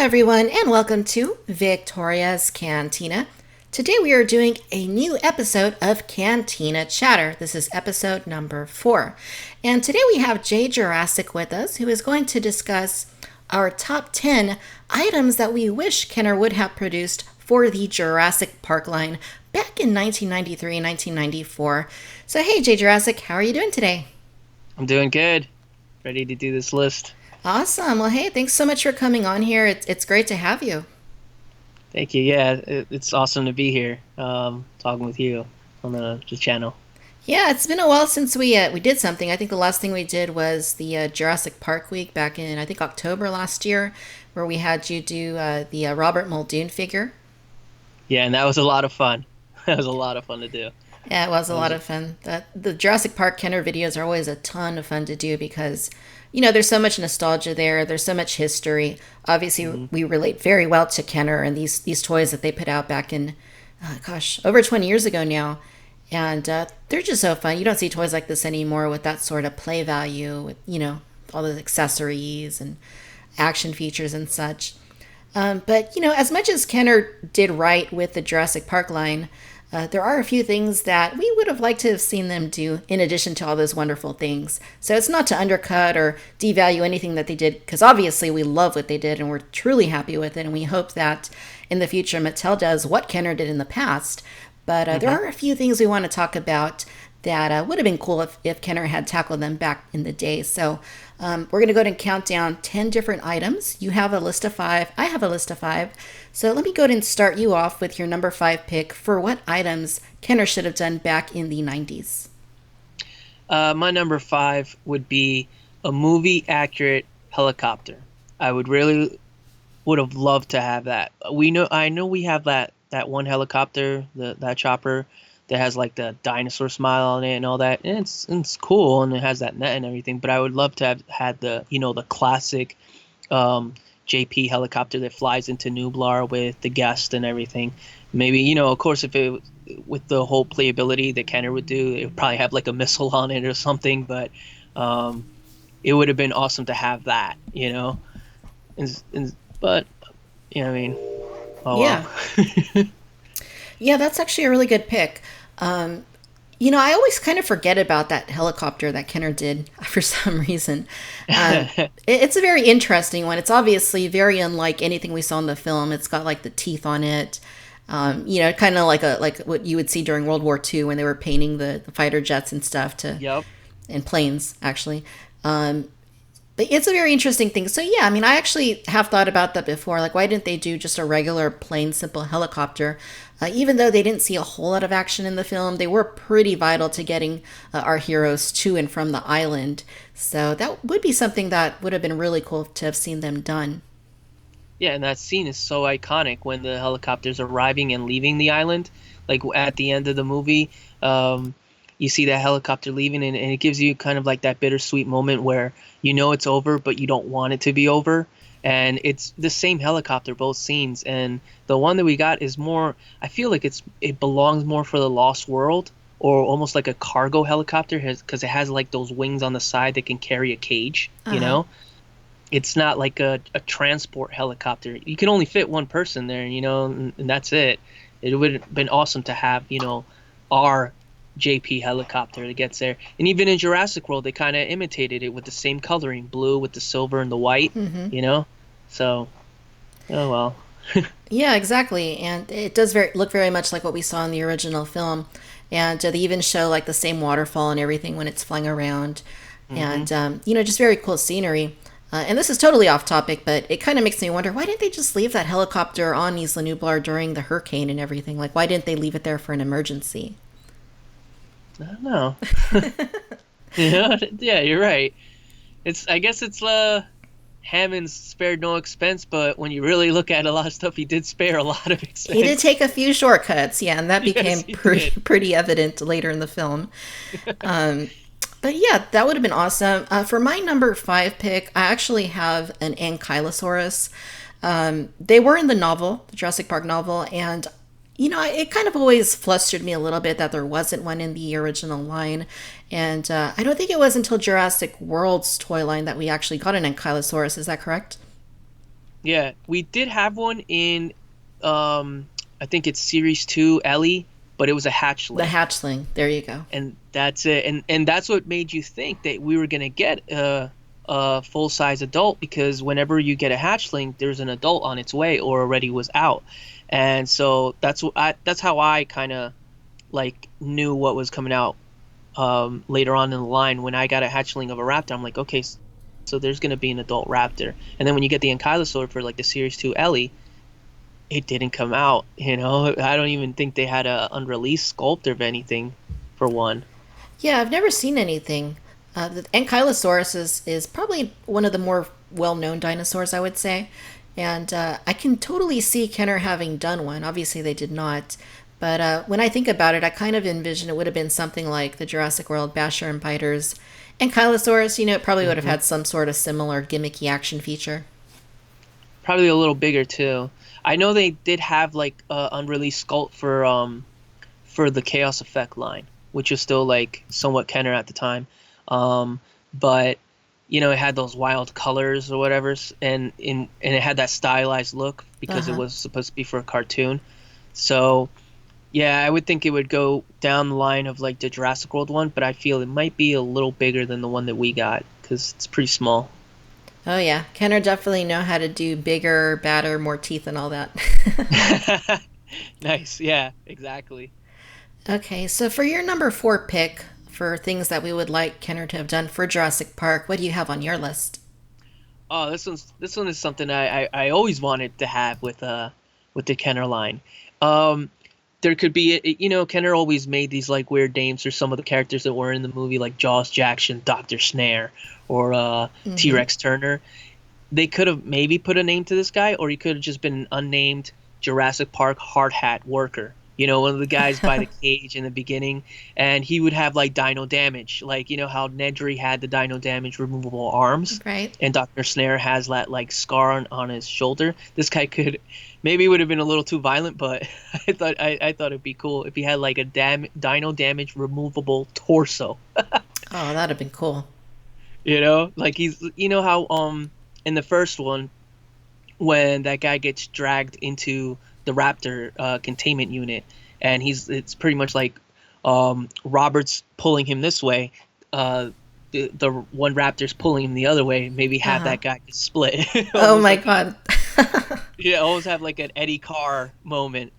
everyone, and welcome to Victoria's Cantina. Today we are doing a new episode of Cantina Chatter. This is episode number 4. And today we have Jaye Jurassick with us, who is going to discuss our top 10 items that we wish Kenner would have produced for the Jurassic Park line back in 1993 and 1994. So hey Jaye Jurassick, how are you doing today? I'm doing good. Ready to do this list. Awesome. Well, hey, thanks so much for coming on here. It's great to have you. Thank you. Yeah, it's awesome to be here, talking with you on the channel. Yeah, it's been a while since we did something. I think the last thing we did was the Jurassic Park week back in I think October last year, where we had you do the Robert Muldoon figure. Yeah, and that was a lot of fun. That was a lot of fun to do. Yeah, it was a That lot was of fun. The Jurassic Park Kenner videos are always a ton of fun to do because, there's so much nostalgia there. There's so much history. Obviously, hmm we relate very well to Kenner and these toys that they put out back in, over 20 years ago now. And they're just so fun. You don't see toys like this anymore with that sort of play value, with, all those accessories and action features and such. But, as much as Kenner did right with the Jurassic Park line, there are a few things that we would have liked to have seen them do in addition to all those wonderful things. So it's not to undercut or devalue anything that they did, because obviously we love what they did and we're truly happy with it. And we hope that in the future Mattel does what Kenner did in the past. But there hmm are a few things we want to talk about that would have been cool if Kenner had tackled them back in the day. So we're going to go ahead and count down 10 different items. You have a list of 5. I have a list of 5. So let me go ahead and start you off with your number 5 pick for what items Kenner should have done back in the 90s. My number 5 would be a movie accurate helicopter. I would have loved to have that. I know we have that one helicopter, that chopper that has like the dinosaur smile on it and all that. And it's cool and it has that net and everything, but I would love to have had the classic JP helicopter that flies into Nublar with the guest and everything. Maybe, of course, if it with the whole playability that Kenner would do, it would probably have like a missile on it or something, but it would have been awesome to have that, but I mean, oh Yeah. well. Yeah, that's actually a really good pick. I always kind of forget about that helicopter that Kenner did for some reason. It's a very interesting one. It's obviously very unlike anything we saw in the film. It's got like the teeth on it. Kind of like what you would see during World War II when they were painting the fighter jets and stuff Yep. and planes actually. But it's a very interesting thing. So yeah, I mean, I actually have thought about that before. Like, why didn't they do just a regular, plain, simple helicopter? Even though they didn't see a whole lot of action in the film, they were pretty vital to getting our heroes to and from the island. So that would be something that would have been really cool to have seen them done. Yeah, and that scene is so iconic when the helicopter's arriving and leaving the island. Like at the end of the movie, you see that helicopter leaving, and it gives you kind of like that bittersweet moment where it's over, but you don't want it to be over. And it's the same helicopter, both scenes. And the one that we got is more, I feel like it belongs more for the Lost World, or almost like a cargo helicopter, because it has like those wings on the side that can carry a cage, Uh huh. It's not like a transport helicopter. You can only fit one person there, and that's it. It would have been awesome to have, our JP helicopter that gets there. And even in Jurassic World, they kind of imitated it with the same coloring, blue with the silver and the white, Mm-hmm. So, oh well. Yeah, exactly. And it does look very much like what we saw in the original film. And they even show like the same waterfall and everything when it's flying around. hmm And, just very cool scenery. And this is totally off topic, but it kind of makes me wonder, why didn't they just leave that helicopter on Isla Nublar during the hurricane and everything? Like, why didn't they leave it there for an emergency? I don't know. Yeah, you're right. I guess it's Hammond spared no expense, but when you really look at a lot of stuff, he did spare a lot of He did expense. take a few shortcuts, yeah, and that Yes, became he pretty, did. pretty evident later in the film. Um, But yeah, that would have been awesome. For my number 5 pick, I actually have an Ankylosaurus. They were in the novel, the Jurassic Park novel, and it kind of always flustered me a little bit that there wasn't one in the original line. And I don't think it was until Jurassic World's toy line that we actually got an Ankylosaurus. Is that correct? Yeah, we did have one in I think it's series 2 Ellie, but it was a The hatchling. hatchling. There you go. And that's it. And that's what made you think that we were gonna get a full size adult, because whenever you get a hatchling, there's an adult on its way or already was out. And so that's how I kind of like knew what was coming out later on in the line. When I got a hatchling of a raptor, I'm like, okay, so there's gonna be an adult raptor. And then when you get the ankylosaur for like the series 2 Ellie, it didn't come out. I don't even think they had a unreleased sculpt of anything for one. Yeah, I've never seen anything. The Ankylosaurus is probably one of the more well known dinosaurs, I would say. And I can totally see Kenner having done one. Obviously, they did not. But when I think about it, I kind of envision it would have been something like the Jurassic World Basher and Biters. Ankylosaurus, it probably would have Hmm. had some sort of similar gimmicky action feature. Probably a little bigger too. I know they did have like a unreleased sculpt for the Chaos Effect line, which was still like somewhat Kenner at the time. But it had those wild colors or whatever, and it had that stylized look Uh because it huh. was supposed to be for a cartoon. So yeah, I would think it would go down the line of like the Jurassic World one, but I feel it might be a little bigger than the one that we got because it's pretty small. Oh, yeah. Kenner definitely know how to do bigger, badder, more teeth, and all that. Nice. Yeah, exactly. Okay, so for your number four pick for things that we would like Kenner to have done for Jurassic Park, what do you have on your list? Oh, this one is something I always wanted to have with the Kenner line. Um, there could be Kenner always made these like weird names for some of the characters that were in the movie, like Jaws Jackson, Doctor Snare, or Mm-hmm. T-Rex Turner. They could have maybe put a name to this guy, or he could have just been an unnamed Jurassic Park hard hat worker. One of the guys by the cage in the beginning, and he would have like dino damage, like how Nedry had the dino damage removable arms, Right? and Dr. Snare has that like scar on his shoulder. This guy could maybe would have been a little too violent, but I thought it'd be cool if he had like a dino damage removable torso. Oh, that'd have been cool. Like he's how in the first one when that guy gets dragged into the Raptor containment unit, and it's pretty much like Robert's pulling him this way, the one Raptor's pulling him the other way. Maybe Uh have huh. that guy split, Oh almost my like god. almost have like an Eddie Carr moment.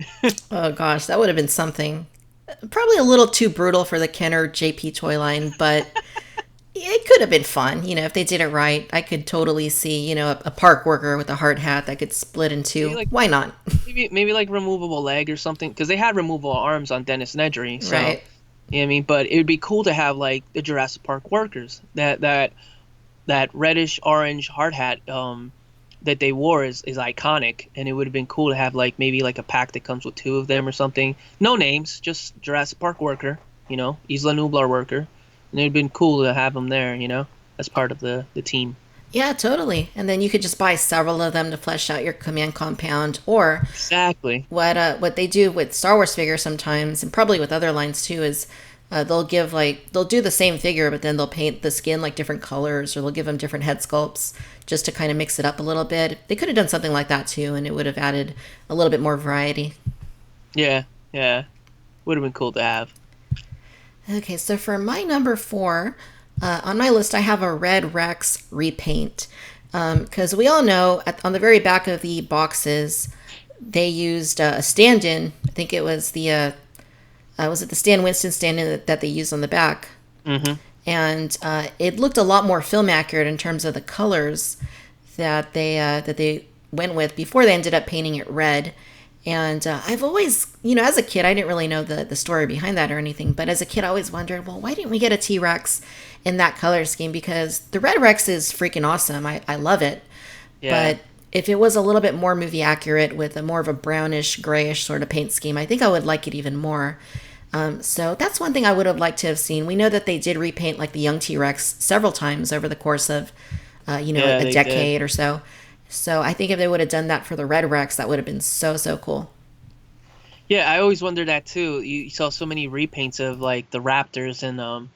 Oh gosh, that would have been something. Probably a little too brutal for the Kenner JP toy line, but it could have been fun. If they did it right, I could totally see, a park worker with a hard hat that could split in maybe two. like Why not? maybe like removable leg or something, because they had removable arms on Dennis Nedry, so. Right. You know what I mean? But it would be cool to have like the Jurassic Park workers, that reddish orange hard hat that they wore is iconic, and it would have been cool to have like maybe like a pack that comes with two of them or something. No names, just Jurassic Park worker, Isla Nublar worker, and it'd been cool to have them there, as part of the team. Yeah, totally. And then you could just buy several of them to flesh out your command compound. Or Exactly. what they do with Star Wars figures sometimes, and probably with other lines too, is they'll do the same figure, but then they'll paint the skin like different colors, or they'll give them different head sculpts just to kind of mix it up a little bit. They could have done something like that too, and it would have added a little bit more variety. Yeah, yeah, would have been cool to have. Okay, so for my number four, on my list, I have a Red Rex repaint. Because we all know on the very back of the boxes, they used a stand in. I think it was it the Stan Winston stand in that they used on the back? Hmm. And it looked a lot more film accurate in terms of the colors that they went with before they ended up painting it red. And I've always, as a kid, I didn't really know the story behind that or anything. But as a kid, I always wondered, well, why didn't we get a T Rex in that color scheme? Because the Red Rex is freaking awesome. I love it. Yeah. But if it was a little bit more movie accurate with a more of a brownish, grayish sort of paint scheme, I think I would like it even more. So that's one thing I would have liked to have seen. We know that they did repaint like the young T Rex several times over the course of, Yeah, a they did. decade or so. So I think if they would have done that for the Red Rex, that would have been so, so cool. Yeah, I always wondered that too. You saw so many repaints of like the Raptors and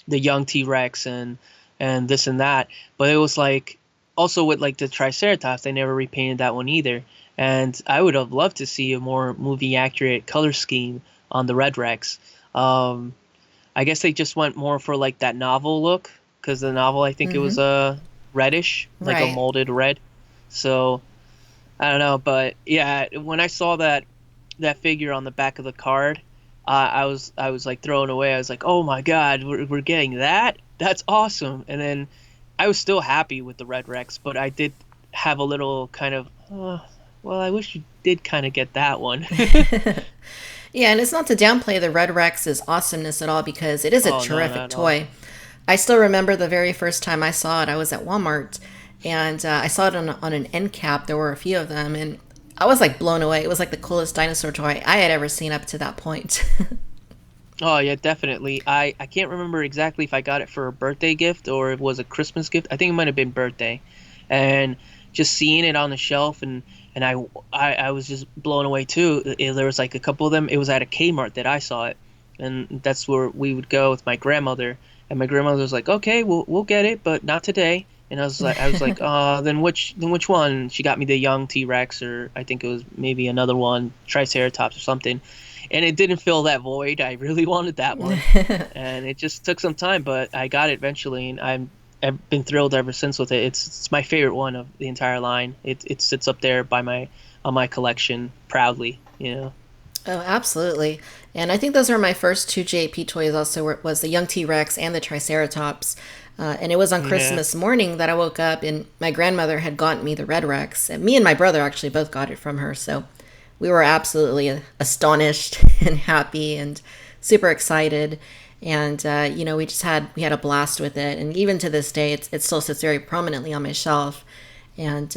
the young T-Rex and this and that, but it was like also with like the Triceratops, they never repainted that one either. And I would have loved to see a more movie accurate color scheme on the Red Rex. Um, I guess they just went more for like that novel look because the novel I think it was Mm-hmm. reddish, like a Right. molded red. So I don't know, but yeah, when I saw that figure on the back of the card, I was like thrown away. I was like, oh my God, we're getting that? That's awesome! And then I was still happy with the Red Rex, but I did have a little kind of, well, I wish you did kind of get that one. Yeah, and it's not to downplay the Red Rex's awesomeness at all because it is a Oh no, terrific not at all. toy. I still remember the very first time I saw it. I was at Walmart and I saw it on an end cap. There were a few of them, and I was like blown away. It was like the coolest dinosaur toy I had ever seen up to that point. Oh yeah, definitely. I can't remember exactly if I got it for a birthday gift or it was a Christmas gift. I think it might have been birthday. And just seeing it on the shelf and I was just blown away too. There was like a couple of them. It was at a Kmart that I saw it. And that's where we would go with my grandmother. And my grandmother was like, "Okay, we'll get it, but not today." And I was like, then which one?" She got me the young T-Rex, or I think it was maybe another one, Triceratops or something. And it didn't fill that void. I really wanted that one, and it just took some time, but I got it eventually, and I've been thrilled ever since with it. It's my favorite one of the entire line. It sits up there by my on my collection proudly, you know. Oh, absolutely. And I think those were my first two JP toys also was the young T-Rex and the Triceratops. And it was on Yeah. Christmas morning that I woke up and my grandmother had gotten me the Red Rex. And me and my brother actually both got it from her. So we were absolutely astonished and happy and super excited. And, we had a blast with it. And even to this day, it still sits very prominently on my shelf. And,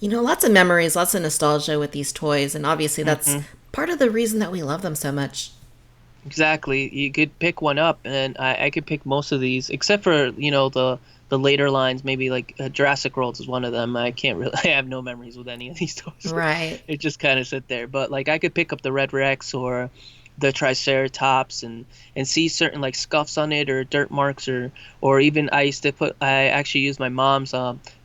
lots of memories, lots of nostalgia with these toys. And obviously, that's Hmm. part of the reason that we love them so much. Exactly. You could pick one up, and I could pick most of these, except for, the later lines, maybe like Jurassic World is one of them. I can't really, I have no memories with any of these toys. Right. It just kind of sit there. But like I could pick up the Red Rex or the Triceratops and see certain like scuffs on it or dirt marks or even I actually used my mom's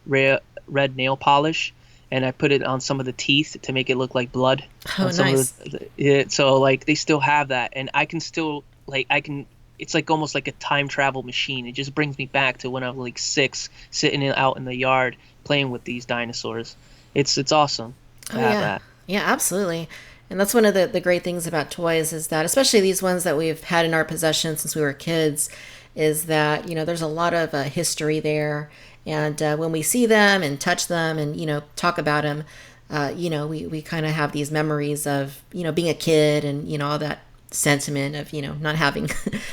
red nail polish and I put it on some of the teeth to make it look like blood Oh, on some of nice. so like they still have that and I can still like I can it's like almost like a time travel machine. It just brings me back to when I was like 6 sitting out in the yard playing with these dinosaurs. It's awesome to Oh, have yeah. that. Yeah, absolutely. And that's one of the great things about toys is that, especially these ones that we've had in our possession since we were kids, is that, there's a lot of history there. And when we see them and touch them and, talk about them, we kind of have these memories of, being a kid and, all that sentiment of, not having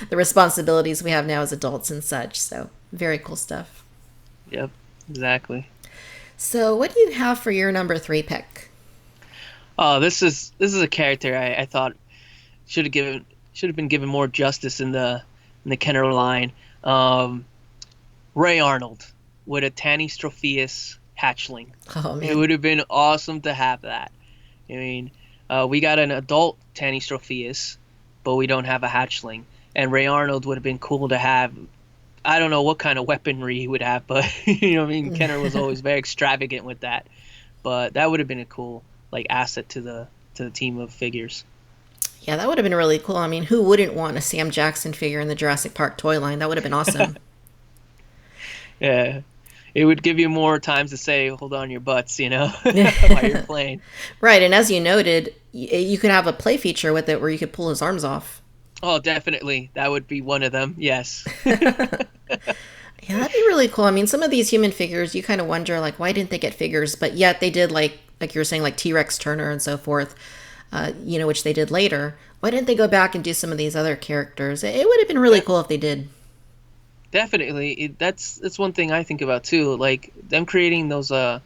the responsibilities we have now as adults and such. So, very cool stuff. Yep, exactly. So, what do you have for your number three pick? Oh, this is a character I thought should have been given more justice in the Kenner line. Um, Ray Arnold with a Tanystropheus hatchling. Oh, It man. would have been awesome to have that. I mean, we got an adult Tanystropheus, but we don't have a hatchling. And Ray Arnold would have been cool to have. I don't know what kind of weaponry he would have, but what I mean, Kenner was always very extravagant with that. But that would have been a cool like asset to the team of figures. Yeah, that would have been really cool. I mean, who wouldn't want a Sam Jackson figure in the Jurassic Park toy line? That would have been awesome. Yeah, it would give you more times to say "hold on your butts," while you're playing. Right, and as you noted, you could have a play feature with it where you could pull his arms off. Oh, definitely, that would be one of them. Yes. Yeah, that'd be really cool. I mean, some of these human figures, you kind of wonder, like, why didn't they get figures? But yet they did, like you were saying, like T Rex Turner and so forth, which they did later. Why didn't they go back and do some of these other characters? It would have been really De- cool if they did. Definitely, that's one thing I think about too. Like them creating those that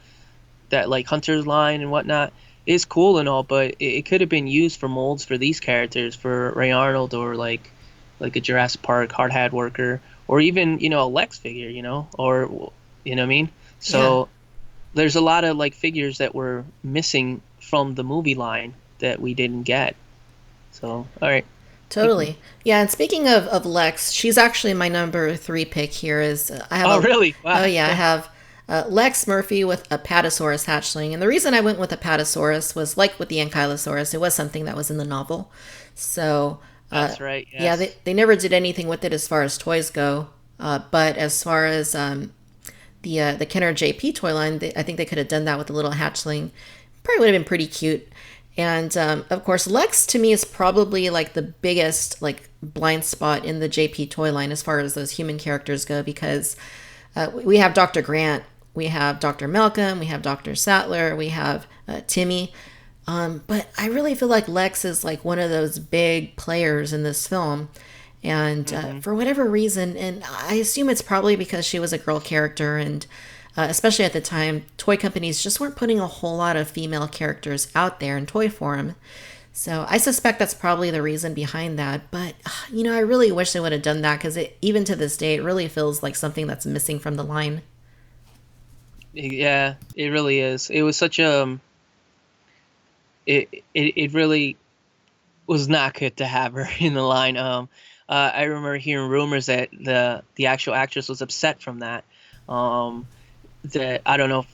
like Hunter's line and whatnot is cool and all, but it could have been used for molds for these characters, for Ray Arnold or like a Jurassic Park hard hat worker, or even a Lex figure, or you know what I mean. Yeah. So there's a lot of like figures that were missing from the movie line that we didn't get. So all right. Totally. Yeah, and speaking of Lex, she's actually my number three pick here. Is I have Oh a really? oh Wow. yeah, I have Lex Murphy with a Patasaurus hatchling. And the reason I went with a Patasaurus was like with the Ankylosaurus, it was something that was in the novel. So, That's right. yeah, Yes. they never did anything with it as far as toys go. But as far as the Kenner JP toy line, I think they could have done that with a little hatchling. Probably would have been pretty cute. And of course, Lex to me is probably like the biggest like blind spot in the JP toy line as far as those human characters go because we have Dr. Grant, we have Dr. Malcolm, we have Dr. Sattler, we have Timmy. But I really feel like Lex is like one of those big players in this film. And for whatever reason, and I assume it's probably because she was a girl character, and especially at the time, toy companies just weren't putting a whole lot of female characters out there in toy form. So I suspect that's probably the reason behind that. But, I really wish they would have done that because even to this day, it really feels like something that's missing from the line. Yeah, it really is. It was such a it really was not good to have her in the line. I remember hearing rumors that the actual actress was upset from that. Um, that I don't know,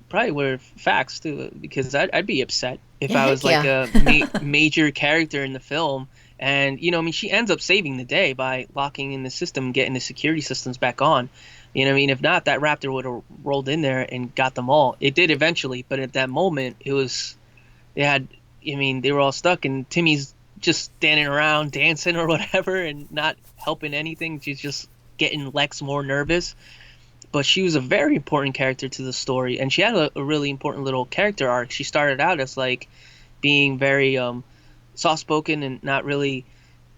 probably were facts too, because I'd be upset if Yeah, I heck was like yeah. a major character in the film. And I mean, she ends up saving the day by locking in the system, getting the security systems back on. I mean, if not, that Raptor would have rolled in there and got them all. It did eventually, but at that moment, they had, I mean, they were all stuck, and Timmy's just standing around dancing or whatever and not helping anything. She's just getting Lex more nervous. But she was a very important character to the story, and she had a really important little character arc. She started out as like being very soft spoken and not really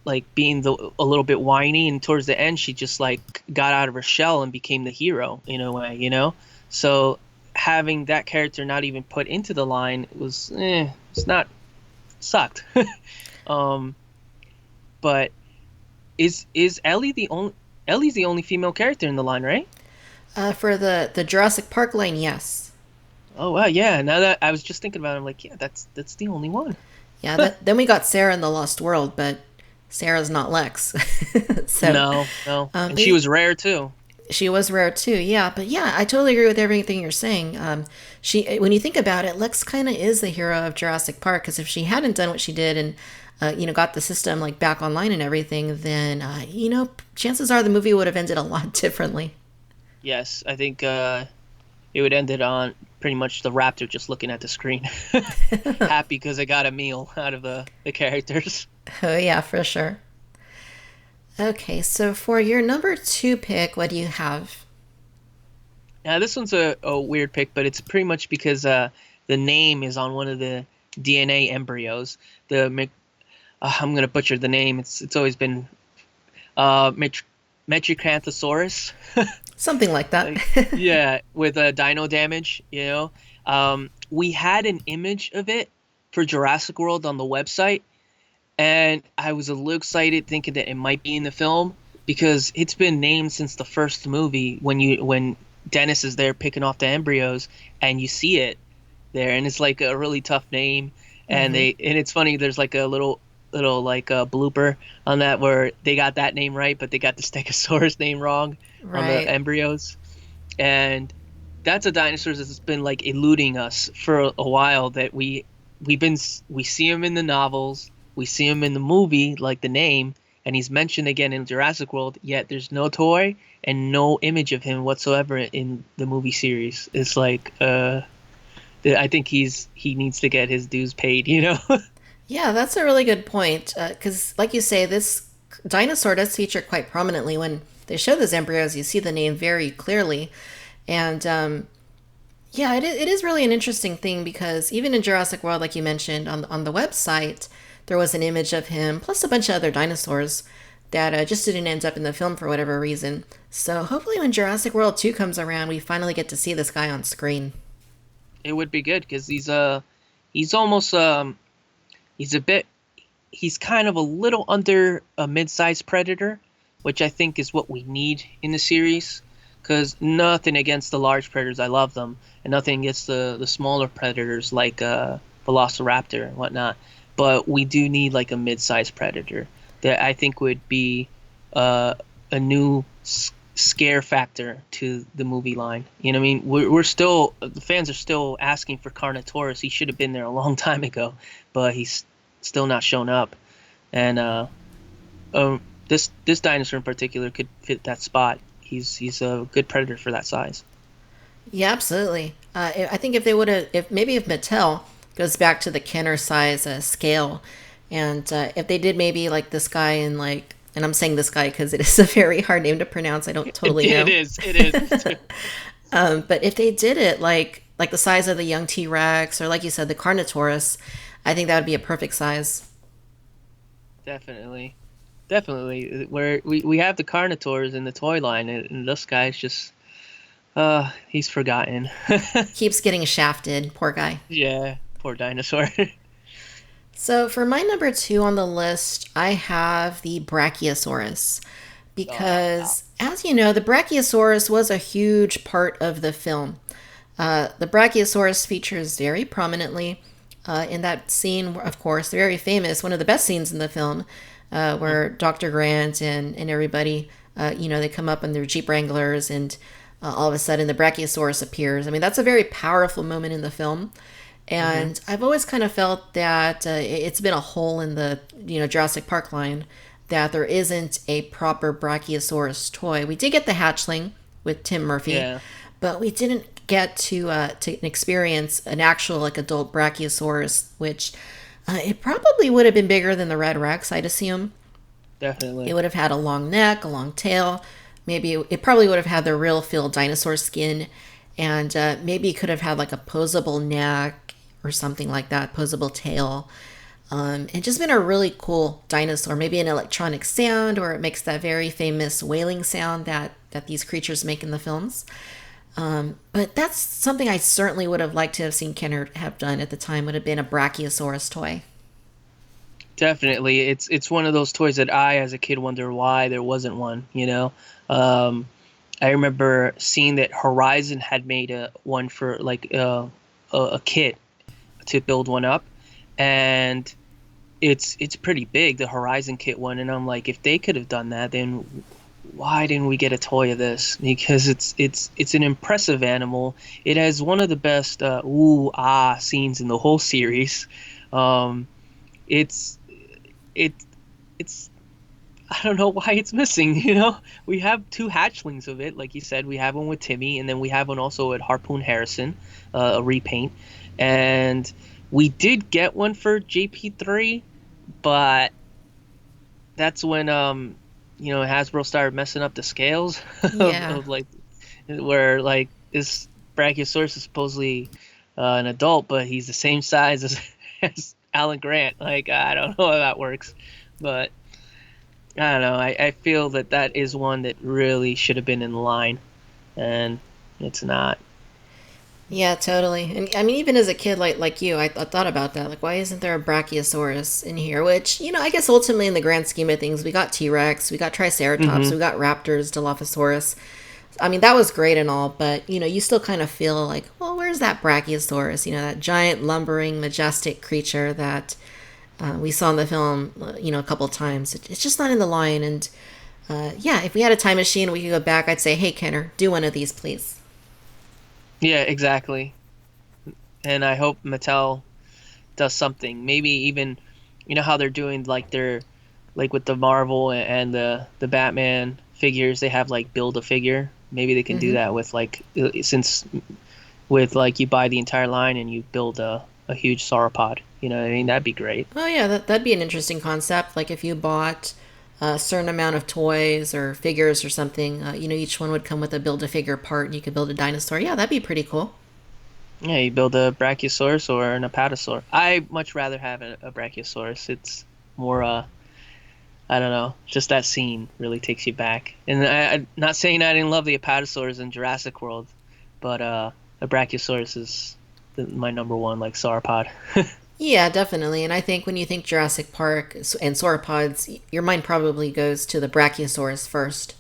like being a little bit whiny, and towards the end she just like got out of her shell and became the hero in a way. So having that character not even put into the line was it's not sucked. um but is Ellie's the only female character in the line, right? For the Jurassic Park line, yes. Oh wow, yeah. Now that I was just thinking about it, I'm like, yeah, that's the only one. Yeah, then we got Sarah in the Lost World, but Sarah's not Lex. So, No, no. And but she was rare too. she was rare too, yeah. But yeah, I totally agree with everything you're saying. When you think about it, Lex kind of is the hero of Jurassic Park because if she hadn't done what she did and got the system like back online and everything, then chances are the movie would have ended a lot differently. Yes, I think it would end it on pretty much the Raptor just looking at the screen, happy because I got a meal out of the characters. Oh yeah, for sure. Okay, so for your number two pick, what do you have? Now this one's a weird pick, but it's pretty much because the name is on one of the DNA embryos. I'm gonna butcher the name. It's always been Metricanthosaurus. Something like that. Yeah, with dino damage. We had an image of it for Jurassic World on the website, and I was a little excited thinking that it might be in the film because it's been named since the first movie when Dennis is there picking off the embryos and you see it there, and it's like a really tough name. And Hmm. it's funny, there's like a little like a blooper on that where they got that name right, but they got the Stegosaurus name wrong on the Right. embryos. And that's a dinosaur that's been like eluding us for a while, that we see him in the novels, we see him in the movie like the name, and he's mentioned again in Jurassic World, yet there's no toy and no image of him whatsoever in the movie series. It's like I think he needs to get his dues paid. Yeah, that's a really good point. Because, like you say, this dinosaur does feature quite prominently. When they show those embryos, you see the name very clearly. And yeah, it is really an interesting thing because even in Jurassic World, like you mentioned on the website, there was an image of him, plus a bunch of other dinosaurs that just didn't end up in the film for whatever reason. So hopefully, when Jurassic World 2 comes around, we finally get to see this guy on screen. It would be good because he's almost he's a bit he's kind of a little under a mid-sized predator, which I think is what we need in the series. Because nothing against the large predators, I love them, and nothing against the smaller predators like Velociraptor and whatnot. But we do need like a mid-sized predator that I think would be uh, a new scare factor to the movie line. You know what I mean? We're still, the fans are still asking for Carnotaurus. He should have been there a long time ago, but he's still not shown up. And this dinosaur in particular could fit that spot. He's a good predator for that size. Yeah, absolutely. I think if they would have, if Mattel goes back to the Kenner size scale, and if they did maybe like this guy in like, and I'm saying this guy because it is a very hard name to pronounce. I don't totally It know. is. It is. But if they did it like the size of the young T Rex, or like you said, the Carnotaurus, I think that would be a perfect size. Definitely. Definitely. Where we have the Carnotaurs in the toy line, and this guy's just he's forgotten. Keeps getting shafted, poor guy. Yeah, poor dinosaur. So for my number two on the list, I have the Brachiosaurus. Oh, Because, as you know, the Brachiosaurus was a huge part of the film. The Brachiosaurus features very prominently in that scene, of course, very famous, one of the best scenes in the film, where Dr. Grant and everybody, they come up in their Jeep Wranglers and all of a sudden the Brachiosaurus appears. I mean, that's a very powerful moment in the film. mm-hmm. And I've always kind of felt that it's been a hole in the Jurassic Park line that there isn't a proper Brachiosaurus toy. We did get the hatchling with Tim Murphy, Yeah, but we didn't get to experience an actual like adult Brachiosaurus, which it probably would have been bigger than the Red Rex, I'd assume. It definitely. would have had a long neck, a long tail. Maybe it probably would have had the real feel dinosaur skin, and maybe it could have had like a posable neck or something like that, posable tail. And just been a really cool dinosaur. Maybe an electronic sound, or it makes that very famous wailing sound that these creatures make in the films. But that's something I certainly would have liked to have seen Kenner have done at the time. Would have been a Brachiosaurus toy. Definitely. It's one of those toys that I, as a kid, wonder why there wasn't one. Um, I remember seeing that Horizon had made a one for like a kit to build one up, and it's pretty big, the Horizon kit one, and I'm like, if they could have done that, then why didn't we get a toy of this? Because it's an impressive animal. It has one of the best ooh ah scenes in the whole series. Um, it's it it's I don't know why it's missing. We have two hatchlings of it, like you said. We have one with Timmy, and then we have one also at Harpoon Harrison, a repaint, and we did get one for JP3, but that's when Hasbro started messing up the scales Yeah. of like where like this Brachiosaurus is supposedly an adult, but he's the same size as as Alan Grant. Like, I don't know how that works, but I don't know. I feel that that is one that really should have been in line, and it's not. Yeah, totally. And I mean, even as a kid, like you, I thought about that. Like, why isn't there a Brachiosaurus in here? Which, I guess ultimately, in the grand scheme of things, we got T Rex, we got Triceratops, Hmm. we got Raptors, Dilophosaurus. I mean, that was great and all, but you still kind of feel like, well, where's that Brachiosaurus? That giant, lumbering, majestic creature that we saw in the film, a couple of times. It's just not in the line. And yeah, if we had a time machine, we could go back. I'd say, hey, Kenner, do one of these, please. Yeah, exactly. And I hope Mattel does something. Maybe even, how they're doing like their like with the Marvel and the Batman figures, they have like build a figure. Maybe they can do Hmm. that with like since with like you buy the entire line and you build a huge sauropod. You know what I mean? That'd be great. Oh yeah, that'd be an interesting concept. Like if you bought a certain amount of toys or figures or something, each one would come with a build-a-figure part, and you could build a dinosaur. Yeah, that'd be pretty cool. Yeah, you build a Brachiosaurus or an Apatosaur. I much rather have a Brachiosaurus. It's more I don't know, just that scene really takes you back. And I'm not saying I didn't love the Apatosaurs in Jurassic World, but a Brachiosaurus is my number one, like sauropod. Yeah, definitely. And I think when you think Jurassic Park and sauropods, your mind probably goes to the Brachiosaurus first.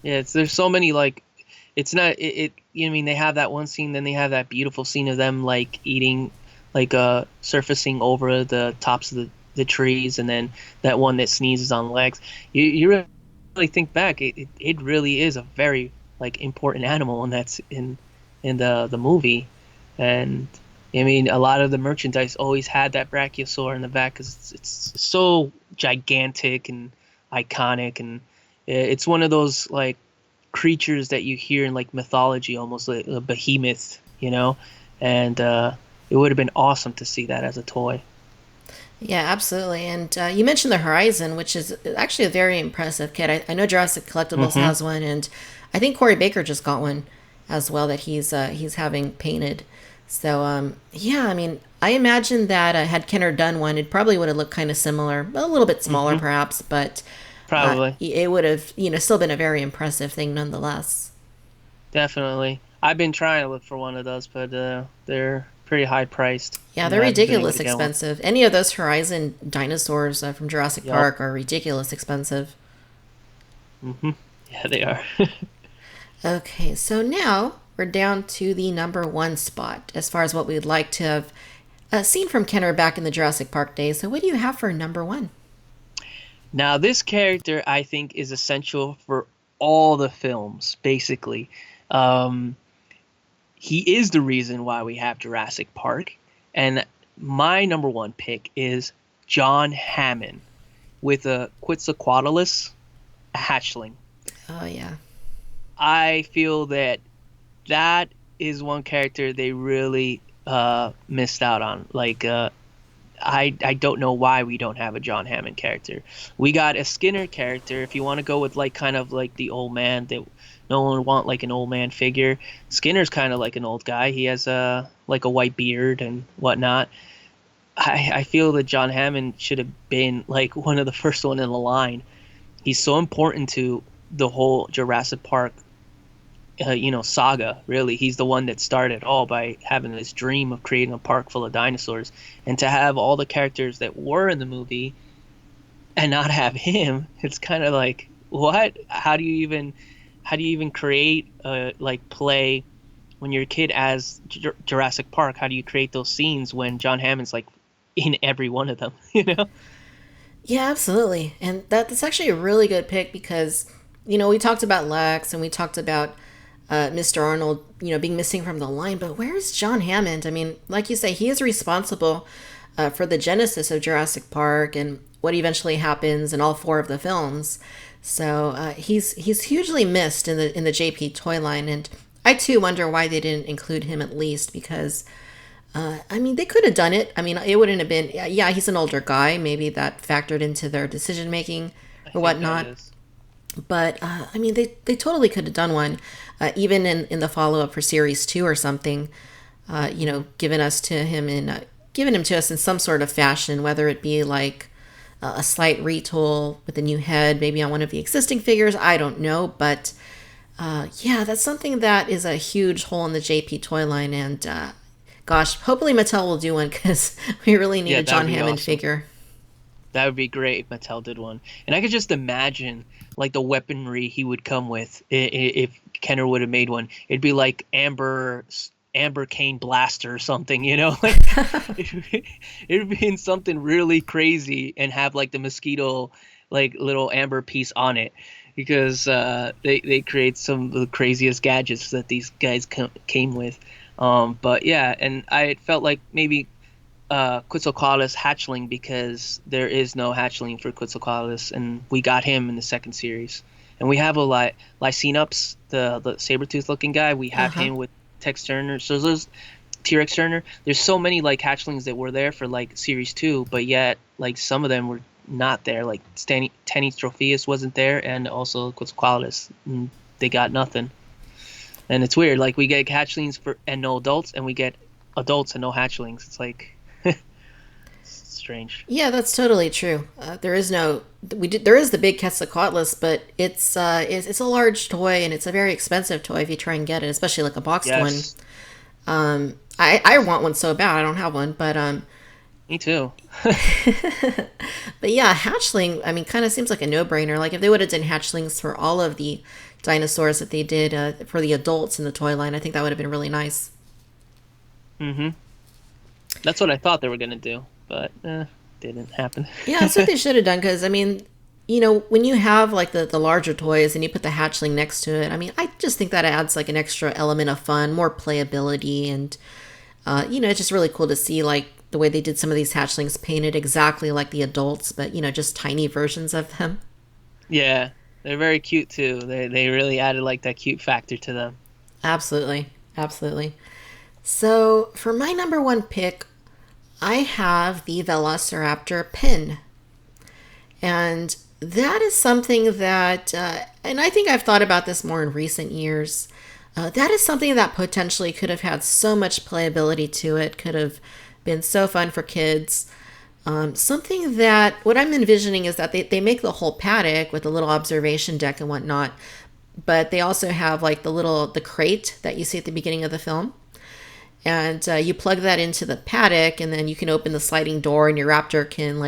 Yeah, there's so many like it's not you know what I mean, they have that one scene, then they have that beautiful scene of them like eating like surfacing over the tops of the trees, and then that one that sneezes on legs. You really think back, it really is a very like important animal, and that's in the movie. And I mean, a lot of the merchandise always had that brachiosaur in the back because it's so gigantic and iconic, and it's one of those like creatures that you hear in like mythology, almost like a behemoth, you know. And it would have been awesome to see that as a toy. Yeah, absolutely. And you mentioned the Horizon, which is actually a very impressive kit. I know Jurassic Collectibles Hmm. has one, and I think Corey Baker just got one as well that he's having painted. So yeah, I mean, I imagine that had Kenner done one, it probably would have looked kind of similar, a little bit smaller Hmm. perhaps, but Probably. it would have still been a very impressive thing nonetheless. Definitely. I've been trying to look for one of those, but they're pretty high priced, Yeah, and they're I haven't been able ridiculous to get one. expensive. Any of those Horizon dinosaurs from Jurassic Yup. Park are ridiculous expensive. Hmm. Yeah, they are. Okay, so now we're down to the number one spot as far as what we'd like to have seen from Kenner back in the Jurassic Park days. So, what do you have for number one? Now, this character I think is essential for all the films, basically. Um, he is the reason why we have Jurassic Park, and my number one pick is John Hammond with a Quetzalcoatlus hatchling. Oh, yeah. I feel that that is one character they really missed out on. Like I don't know why we don't have a John Hammond character. We got a Skinner character. If you want to go with like kind of like the old man that no one would want like an old man figure. Skinner's kind of like an old guy. He has a like a white beard and whatnot. I feel that John Hammond should have been like one of the first one in the line. He's so important to the whole Jurassic Park saga. Really, he's the one that started all by having this dream of creating a park full of dinosaurs, and to have all the characters that were in the movie and not have him, it's kind of like what? How do you even create like play when you're a kid as Jurassic Park? How do you create those scenes when John Hammond's like in every one of them? You know? Yeah, absolutely. And that's actually a really good pick because, we talked about Lex and we talked about Mr. Arnold, being missing from the line, but where's John Hammond? I mean, like you say, he is responsible for the genesis of Jurassic Park and what eventually happens in all four of the films. So he's hugely missed in the JP toy line, and I too wonder why they didn't include him at least because I mean, they could have done it. I mean, it wouldn't have been. Yeah, he's an older guy. Maybe that factored into their decision making I or think that whatnot. is. But I mean, they totally could have done one, even in the follow up for series two or something. Given us to him in given him to us in some sort of fashion, whether it be like a slight retool with a new head, maybe on one of the existing figures. I don't know, but yeah, that's something that is a huge hole in the JP toy line, and gosh, hopefully Mattel will do one because we really need Yeah, a that would John be Hammond awesome. figure. That would be great if Mattel did one. And I could just imagine like the weaponry he would come with if Kenner would have made one. It'd be like Amber Cane Blaster or something, you know? Like it'd be in something really crazy and have like the mosquito like little amber piece on it because they create some of the craziest gadgets that these guys came with. But yeah, and I felt like maybe Quetzalcoatlus hatchling because there is no hatchling for Quetzalcoatlus, and we got him in the second series. And we have a Lycenops, the saber-tooth looking guy. We Uh have huh. him with Tex Turner. So there's T-Rex Turner. There's so many like hatchlings that were there for like series two, but yet like some of them were not there. Like Tenny Tropheus wasn't there, and also Quetzalcoatlus. And they got nothing. And it's weird. Like we get hatchlings for and no adults, and we get adults and no hatchlings. It's like strange. Yeah, that's totally true. There is no there is the big Quetzalcoatlus, but it's a large toy and it's a very expensive toy if you try and get it, especially like a boxed one. Yes, I want one so bad. I don't have one, me too. but yeah, hatchling. I mean, kind of seems like a no brainer. Like if they would have done hatchlings for all of the dinosaurs that they did for the adults in the toy line, I think that would have been really nice. Hmm. That's what I thought they were gonna do, but didn't happen. Yeah, that's what they should have done because I mean, when you have like the larger toys and you put the hatchling next to it, I mean, I just think that adds like an extra element of fun, more playability, and it's just really cool to see like the way they did some of these hatchlings painted exactly like the adults, but just tiny versions of them. Yeah, they're very cute too. They really added like that cute factor to them. Absolutely, absolutely. So for my number one pick, I have the Velociraptor pin. And that is something that, and I think I've thought about this more in recent years. That is something that potentially could have had so much playability to it, could have been so fun for kids. Something that, what I'm envisioning is that they make the whole paddock with a little observation deck and whatnot, but they also have like the crate that you see at the beginning of the film. And you plug that into the paddock, and then you can open the sliding door, and your raptor can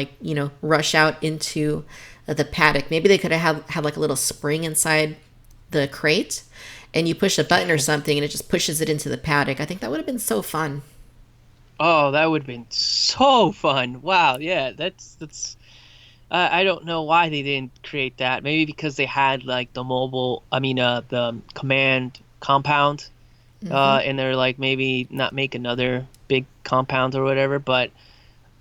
rush out into the paddock. Maybe they could have had like a little spring inside the crate, and you push a button or something, and it just pushes it into the paddock. I think that would have been so fun. Oh, that would have been so fun. Wow, yeah, that's I don't know why they didn't create that. Maybe because they had like the command compound, Hmm. and they're like maybe not make another big compound or whatever. But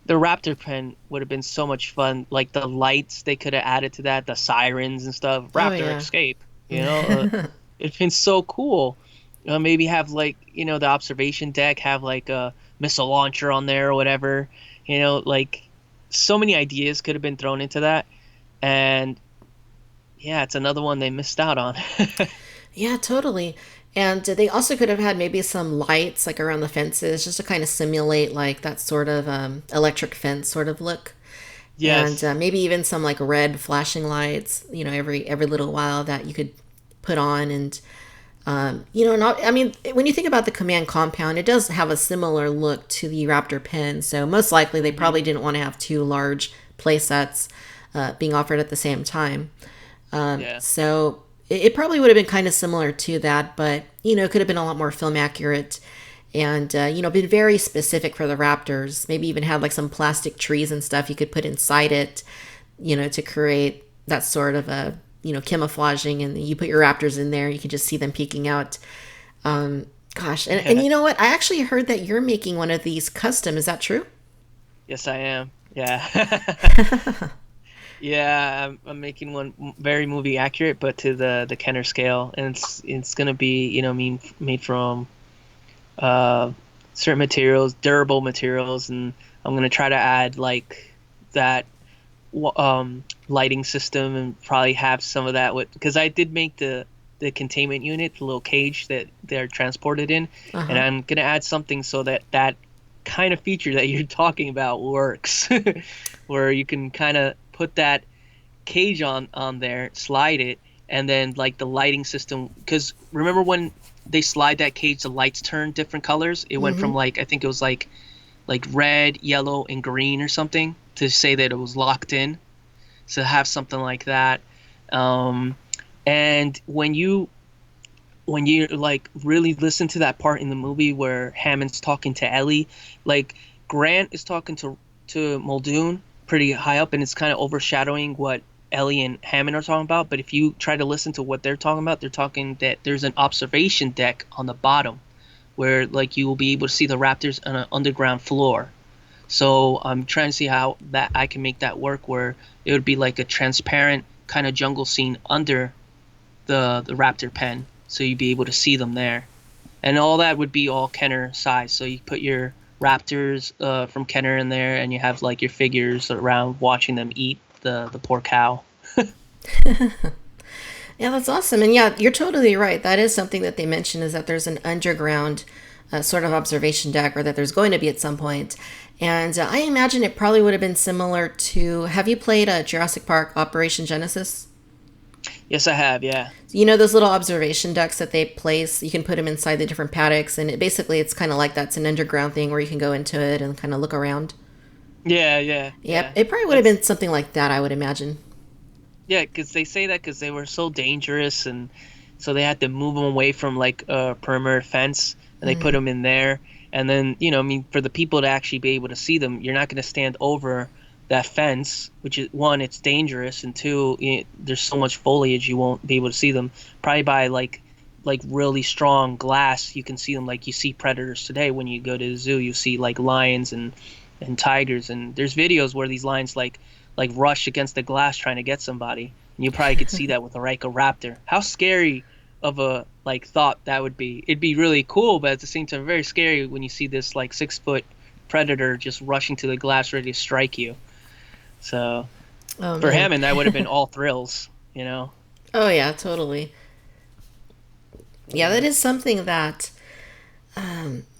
the Raptor pen would have been so much fun. Like the lights they could have added to that, the sirens and stuff. Oh Raptor yeah. escape, it'd been so cool. Maybe have like the observation deck have like a missile launcher on there or whatever. Like so many ideas could have been thrown into that, and yeah, it's another one they missed out on. Yeah, totally. And they also could have had maybe some lights like around the fences just to kind of simulate like that sort of electric fence sort of look. And Yes. maybe even some like red flashing lights, every little while that you could put on. And not, I mean, when you think about the command compound, it does have a similar look to the Raptor pen. So most likely they Hmm. probably didn't want to have two large play sets being offered at the same time. Yeah. So it probably would have been kind of similar to that, but it could have been a lot more film accurate, and been very specific for the Raptors. Maybe even had like some plastic trees and stuff you could put inside it, to create that sort of a camouflaging, and you put your Raptors in there, you can just see them peeking out. Gosh, and Yeah. you know what? I actually heard that you're making one of these custom. Is that true? Yes, I am. Yeah. Yeah, I'm making one very movie accurate, but to the Kenner scale, and it's gonna be made from uh certain materials, durable materials, and I'm gonna try to add like that lighting system and probably have some of that with because I did make the containment unit, the little cage that they're transported in, Uh and huh. I'm gonna add something so that that kind of feature that you're talking about works, where you can kind of put that cage on there, slide it, and then like the lighting system. Because remember when they slide that cage, the lights turn different colors. It went Mm-hmm. from like I think it was like red, yellow, and green or something to say that it was locked in. So have something like that. Um, and when you like really listen to that part in the movie where Hammond's talking to Ellie, like Grant is talking to Muldoon pretty high up, and it's kind of overshadowing what Ellie and Hammond are talking about. But if you try to listen to what they're talking about, they're talking that there's an observation deck on the bottom where like you will be able to see the raptors on an underground floor. So I'm trying to see how that I can make that work where it would be like a transparent kind of jungle scene under the raptor pen, so you'd be able to see them there, and all that would be all Kenner size. So you put your raptors from Kenner in there, and you have like your figures around watching them eat the poor cow. Yeah, that's awesome. And yeah, you're totally right. That is something that they mentioned is that there's an underground sort of observation deck, or that there's going to be at some point. And I imagine it probably would have been similar to. Have you played Jurassic Park Operation Genesis? Yes, I have. Yeah, Those little observation decks that they place. You can put them inside the different paddocks, and basically it's kind of like that's an underground thing where you can go into it and kind of look around. yeah, yeah, Yep, yeah. it probably would have That's been something like that, I would imagine. yeah, because they say that because they were so dangerous, and so they had to move them away from like a perimeter fence, and they put Mm. them in there. And then I mean, for the people to actually be able to see them, you're not going to stand over that fence, which is one, it's dangerous, and two, there's so much foliage you won't be able to see them. Probably by like really strong glass, you can see them like you see predators today when you go to the zoo. You see like lions and tigers, and there's videos where these lions like rush against the glass trying to get somebody. And you probably could see that with a like a raptor. How scary of a like thought that would be. It'd be really cool, but at the same time very scary when you see this like 6 foot predator just rushing to the glass ready to strike you. So Oh for man. him, and that would have been all thrills, you know? Oh yeah, totally. Yeah, that is something that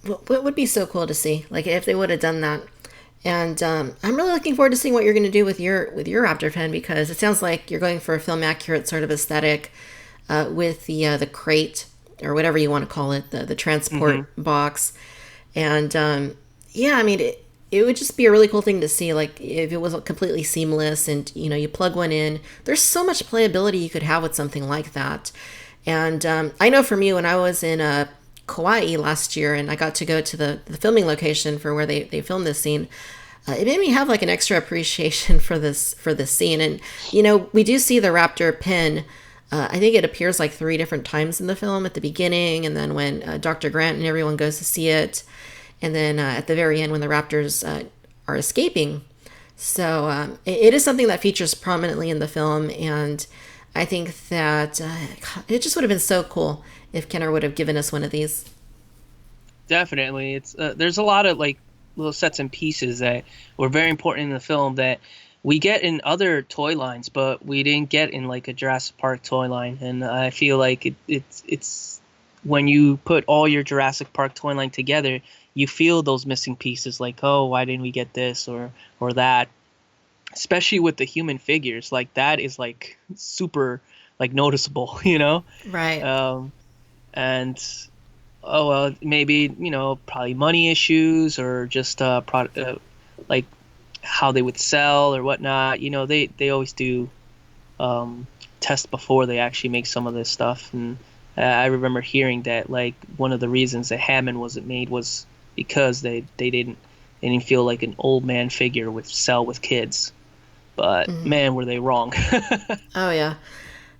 what would be so cool to see, like if they would have done that. And I'm really looking forward to seeing what you're going to do with your Raptor pen, because it sounds like you're going for a film accurate sort of aesthetic with the crate or whatever you want to call it, the Hmm. transport box. And yeah, I mean, it would just be a really cool thing to see, like if it was completely seamless and you plug one in. There's so much playability you could have with something like that. And I know for me, when I was in Kauai last year and I got to go to the filming location for where they filmed this scene, it made me have like an extra appreciation for this scene. And we do see the Raptor pin. I think it appears like three different times in the film, at the beginning, and then when Dr. Grant and everyone goes to see it, and then at the very end when the Raptors are escaping. So it is something that features prominently in the film, and I think that it just would have been so cool if Kenner would have given us one of these. Definitely. It's there's a lot of like little sets and pieces that were very important in the film that we get in other toy lines, but we didn't get in like a Jurassic Park toy line. And I feel like it's when you put all your Jurassic Park toy line together, you feel those missing pieces like, oh, why didn't we get this or that? Especially with the human figures, like that is like super like noticeable, you know? Right. Um, and oh well, maybe probably money issues or just product like how they would sell or whatnot. They always do um, test before they actually make some of this stuff. And I remember hearing that like one of the reasons that Hammond wasn't made was because they didn't feel like an old man figure would sell with kids. But man, were they wrong. Oh yeah.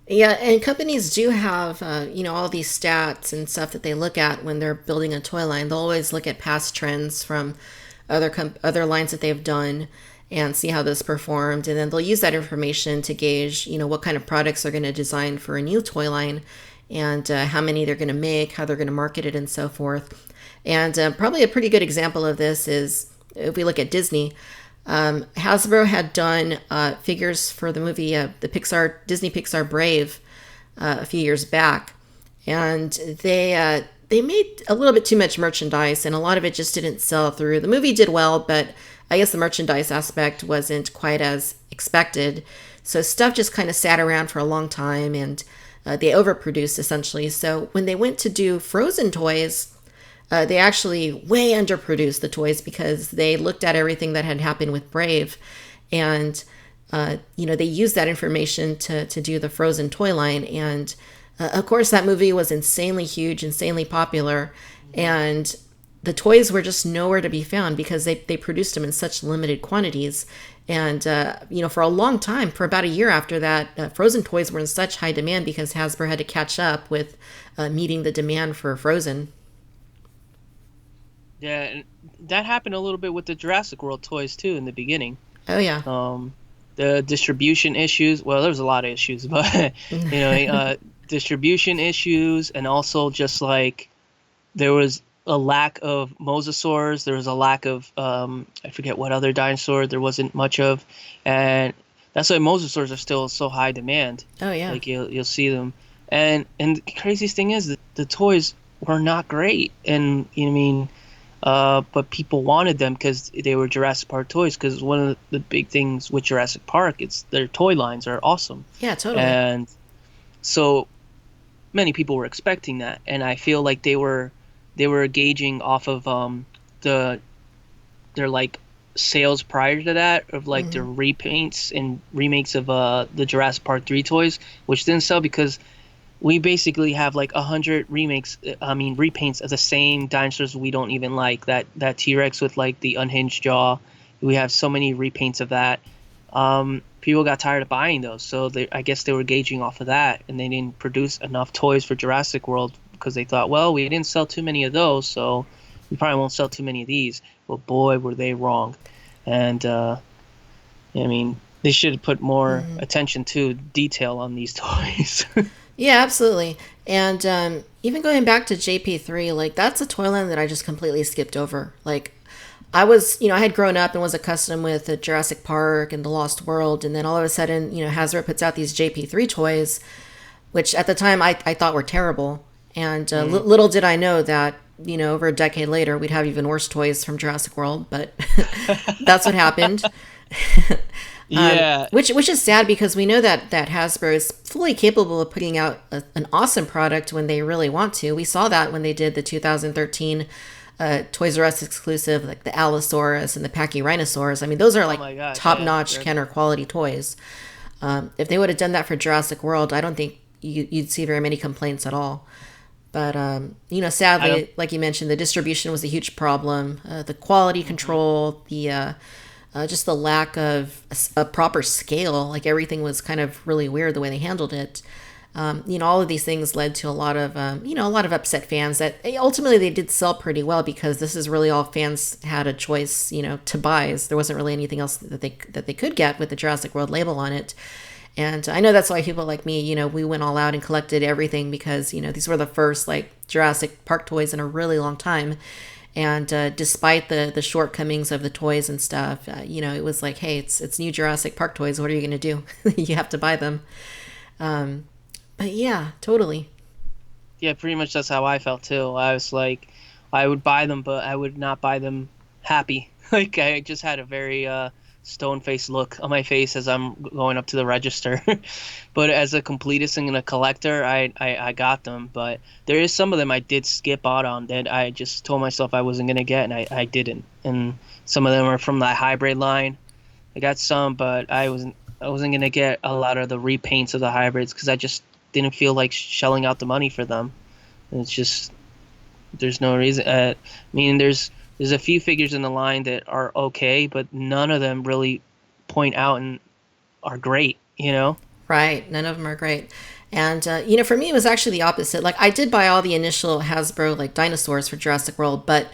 Yeah, and companies do have, all these stats and stuff that they look at when they're building a toy line. They'll always look at past trends from other lines that they've done and see how those performed, and then they'll use that information to gauge, what kind of products they're going to design for a new toy line, and how many they're going to make, how they're going to market it, and so forth. And probably a pretty good example of this is if we look at Disney. Hasbro had done figures for the movie, the Disney Pixar Brave, a few years back, and they made a little bit too much merchandise, and a lot of it just didn't sell through. The movie did well, but I guess the merchandise aspect wasn't quite as expected. So stuff just kind of sat around for a long time, and they overproduced essentially. So when they went to do Frozen toys, they actually way underproduced the toys because they looked at everything that had happened with Brave, and they used that information to do the Frozen toy line. And of course, that movie was insanely huge, insanely popular, and the toys were just nowhere to be found because they produced them in such limited quantities. And for a long time, for about a year after that, Frozen toys were in such high demand because Hasbro had to catch up with meeting the demand for Frozen. Yeah, and that happened a little bit with the Jurassic World toys too in the beginning. Oh yeah. Um, the distribution issues, well, there was a lot of issues, but distribution issues, and also just like there was a lack of mosasaurs, there was a lack of I forget what other dinosaur there wasn't much of, and that's why mosasaurs are still so high demand. Oh yeah. Like you'll see them, and the craziest thing is that the toys were not great, and I mean. But people wanted them because they were Jurassic Park toys. Because one of the big things with Jurassic Park, it's their toy lines are awesome, Yeah, totally. and so many people were expecting that. And I feel like they were gauging off of the their like sales prior to that of like their repaints and remakes of the Jurassic Park 3 toys, which didn't sell because we basically have like 100 remakes, I mean repaints of the same dinosaurs we don't even like. That T-Rex with like the unhinged jaw, We have so many repaints of that. People got tired of buying those, so I guess they were gauging off of that, and they didn't produce enough toys for Jurassic World because they thought, well, we didn't sell too many of those, so we probably won't sell too many of these. Well, boy, were they wrong. And I mean, they should have put more attention to detail on these toys. Yeah, absolutely. And even going back to JP3, like that's a toy line that I just completely skipped over. Like I was, I had grown up and was accustomed with the Jurassic Park and the Lost World, and then all of a sudden, Hasbro puts out these JP3 toys, which at the time I thought were terrible. And little did I know that, over a decade later, we'd have even worse toys from Jurassic World, but that's what happened. Yeah. Which is sad because we know that Hasbro is fully capable of putting out an awesome product when they really want to. We saw that when they did the 2013 Toys R Us exclusive, like the Allosaurus and the Pachyrhinosaurus. I mean, those are Oh like my gosh, top-notch yeah. Kenner quality toys. If they would have done that for Jurassic World, I don't think you'd see very many complaints at all. But I don't. sadly, like you mentioned, the distribution was a huge problem. The quality control, the just the lack of a proper scale, like everything was kind of really weird the way they handled it. All of these things led to a lot of a lot of upset fans that ultimately they did sell pretty well because this is really all fans had a choice, to buy. There wasn't really anything else that they could get with the Jurassic World label on it. And I know that's why people like me, we went all out and collected everything because, these were the first like Jurassic Park toys in a really long time. And despite the shortcomings of the toys and stuff, it was like, hey, it's new Jurassic Park toys. What are you going to do? You have to buy them. But yeah, totally. Yeah, pretty much that's how I felt too. I was like, I would buy them, but I would not buy them happy. Like I just had a very stone-faced look on my face as I'm going up to the register. But as a completist and a collector, I got them. But there is some of them I did skip out on that I just told myself I wasn't gonna get, and I didn't. And some of them are from the hybrid line. I got some, but I wasn't gonna get a lot of the repaints of the hybrids because I just didn't feel like shelling out the money for them. And it's just there's no reason. I mean, there's a few figures in the line that are okay, but none of them really point out and are great. You know? Right. None of them are great. And, for me, it was actually the opposite. Like, I did buy all the initial Hasbro, like, dinosaurs for Jurassic World, but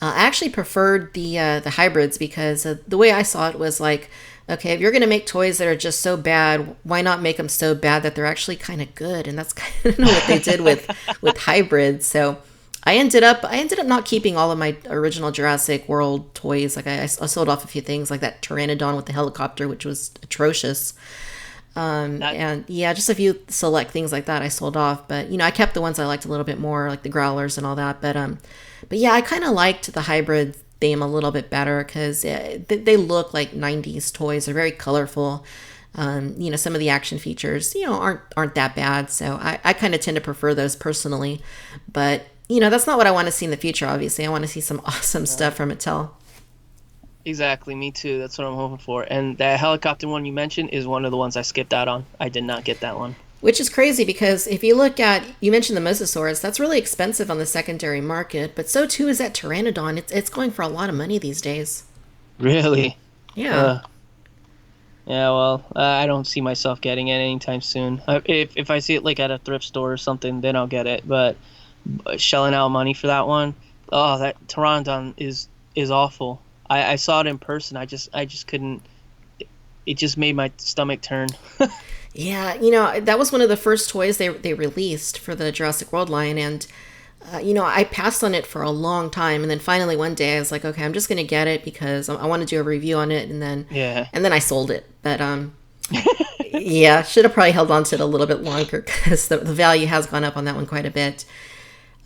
I actually preferred the hybrids because the way I saw it was like, okay, if you're going to make toys that are just so bad, why not make them so bad that they're actually kind of good? And that's kind of what they did with hybrids. So I ended up not keeping all of my original Jurassic World toys. Like I sold off a few things, like that Pteranodon with the helicopter, which was atrocious. That And yeah, just a few select things like that I sold off. But I kept the ones I liked a little bit more, like the growlers and all that. But yeah, I kind of liked the hybrid theme a little bit better because they look like 90s toys. They're very colorful. Some of the action features, aren't that bad. So I kind of tend to prefer those personally. But that's not what I want to see in the future. Obviously, I want to see some awesome stuff from Mattel. exactly. Me too. That's what I'm hoping for. And that helicopter one you mentioned is one of the ones I skipped out on. I did not get that one. Which is crazy because if you look at, you mentioned the Mosasaurus, that's really expensive on the secondary market, but so too is that Pteranodon. It's going for a lot of money these days. Really? Yeah. Uh, yeah. Well, I don't see myself getting it anytime soon. If I see it like at a thrift store or something, then I'll get it. But shelling out money for that one, oh, that Pteranodon is awful. I saw it in person. I just couldn't. It just made my stomach turn. Yeah, that was one of the first toys they released for the Jurassic World line, and I passed on it for a long time, and then finally one day I was like, okay, I'm just gonna get it because I want to do a review on it, and then Yeah. I sold it. But yeah, should have probably held on to it a little bit longer because the value has gone up on that one quite a bit.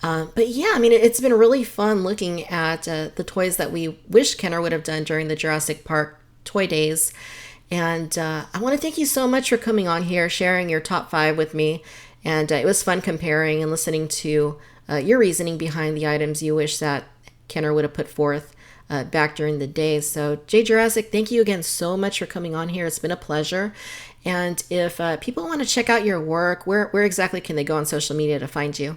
But yeah, I mean, it's been really fun looking at the toys that we wish Kenner would have done during the Jurassic Park toy days. And I want to thank you so much for coming on here, sharing your top five with me. And it was fun comparing and listening to your reasoning behind the items you wish that Kenner would have put forth back during the day. So, Jaye Jurassic, thank you again so much for coming on here. It's been a pleasure. And if people want to check out your work, where exactly can they go on social media to find you?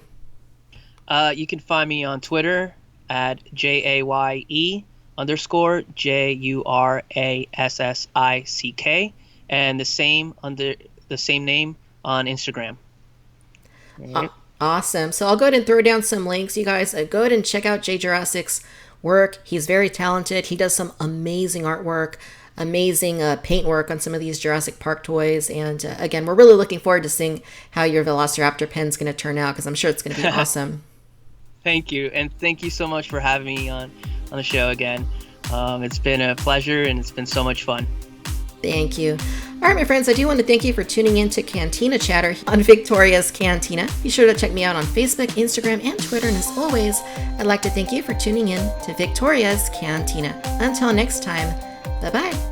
You can find me on Twitter at JAYE Jurassick, and the same name on Instagram. All Uh, right. awesome. So I'll go ahead and throw down some links. You guys go ahead and check out Jaye Jurassic's work. He's very talented. He does some amazing artwork, amazing paint work on some of these Jurassic Park toys. And again, we're really looking forward to seeing how your Velociraptor pen's going to turn out because I'm sure it's going to be awesome. Thank you, and thank you so much for having me on the show again. It's been a pleasure, and it's been so much fun. Thank you. All right, my friends, I do want to thank you for tuning in to Cantina Chatter on Victoria's Cantina. Be sure to check me out on Facebook, Instagram, and Twitter. And as always, I'd like to thank you for tuning in to Victoria's Cantina. Until next time, bye-bye.